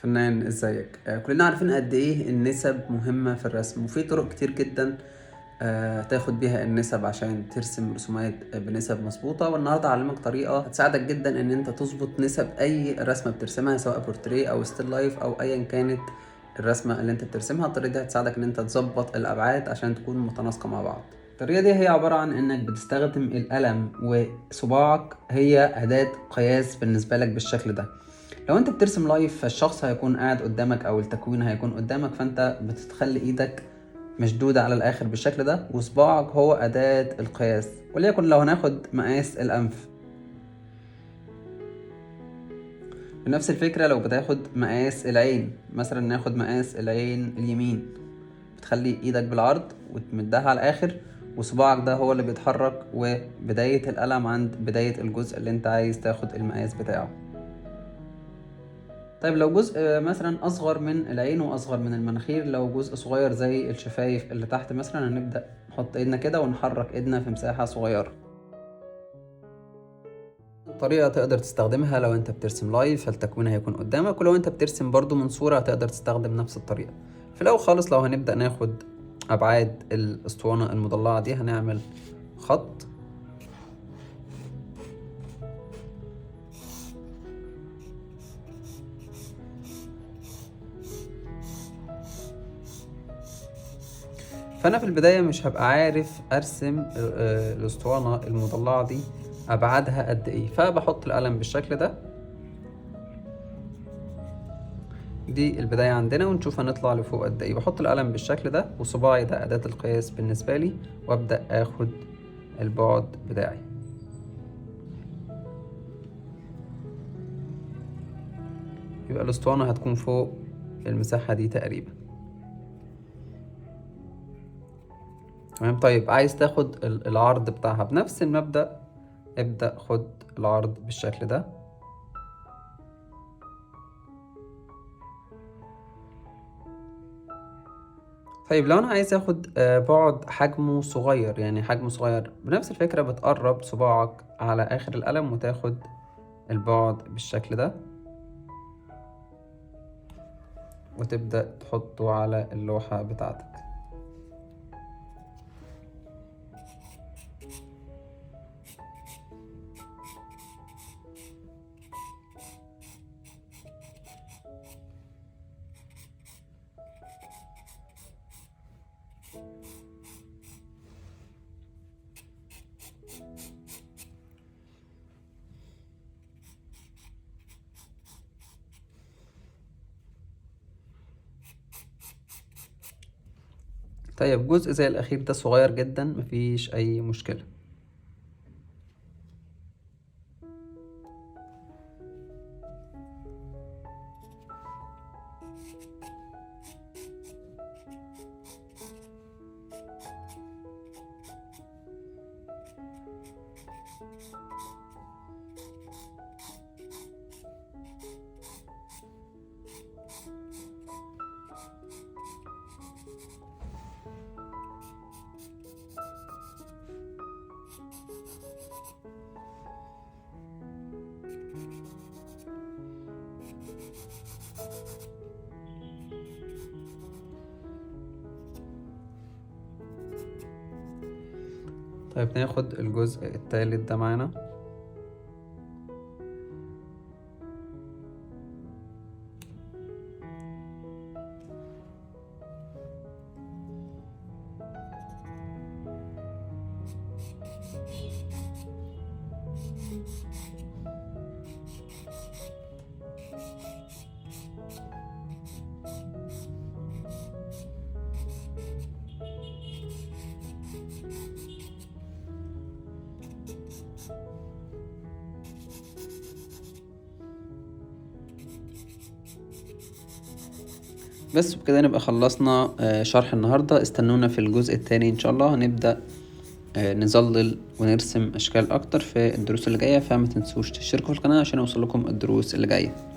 فنان ازيك. كلنا عارفين قد ايه النسب مهمة في الرسم، وفي طرق كتير جدا تاخد بيها النسب عشان ترسم رسومات بنسب مظبوطة. والنهاردة هعلمك طريقة هتساعدك جدا ان انت تظبط نسب اي رسمة بترسمها، سواء بورتريه او ستيل لايف او ايا كانت الرسمة اللي انت بترسمها. الطريقة دي هتساعدك ان انت تظبط الابعاد عشان تكون متناسقة مع بعض. الطريقة دي هي عبارة عن انك بتستخدم القلم وصباعك هي اداة قياس بالنسبة لك بالشكل ده. لو انت بترسم لايف فالشخص هيكون قاعد قدامك او التكوين هيكون قدامك، فانت بتتخلي ايدك مشدودة على الاخر بالشكل ده، وصباعك هو اداة القياس. وليكن لو هناخد مقاس الانف، بنفس الفكرة لو بتاخد مقاس العين، مثلا ناخد مقاس العين اليمين، بتخلي ايدك بالعرض وتمدها على الاخر، وصباعك ده هو اللي بيتحرك، وبداية القلم عند بداية الجزء اللي انت عايز تاخد المقاس بتاعه. طيب لو جزء مثلا اصغر من العين واصغر من المناخير، لو جزء صغير زي الشفايف اللي تحت مثلا، هنبدأ نحط ايدنا كده ونحرك ايدنا في مساحة صغيرة. طريقة تقدر تستخدمها لو انت بترسم لايف فالتكوين هيكون قدامك، ولو انت بترسم برضو من صورة هتقدر تستخدم نفس الطريقة. في الاول خالص لو هنبدأ ناخد ابعاد الاسطوانة المضلعة دي، هنعمل خط فانا في البداية مش هبقى عارف ارسم الاسطوانة المضلعة دي ابعادها قد ايه، فبحط القلم بالشكل ده. دي البداية عندنا، ونشوف هنطلع لفوق قد ايه. بحط القلم بالشكل ده وصباعي ده أداة القياس بالنسبة لي، وابدأ اخد البعد بتاعي. يبقى الاسطوانة هتكون فوق المساحة دي تقريبا. تمام. طيب عايز تاخد العرض بتاعها بنفس المبدأ، ابدأ خد العرض بالشكل ده. طيب لو انا عايز اخد بعد حجمه صغير، يعني حجمه صغير، بنفس الفكرة بتقرب صباعك على اخر القلم وتاخد البعد بالشكل ده، وتبدأ تحطه على اللوحة بتاعتك. طيب جزء زي الأخير ده صغير جدا، مفيش أي مشكلة. طيب ناخد الجزء التالت ده معانا. بس بكده نبقى خلصنا شرح النهاردة. استنونا في الجزء التاني إن شاء الله، هنبدأ نظلل ونرسم أشكال أكتر في الدروس اللي جاية. فما تنسوش تشتركوا في القناة عشان يوصل لكم الدروس اللي جاية.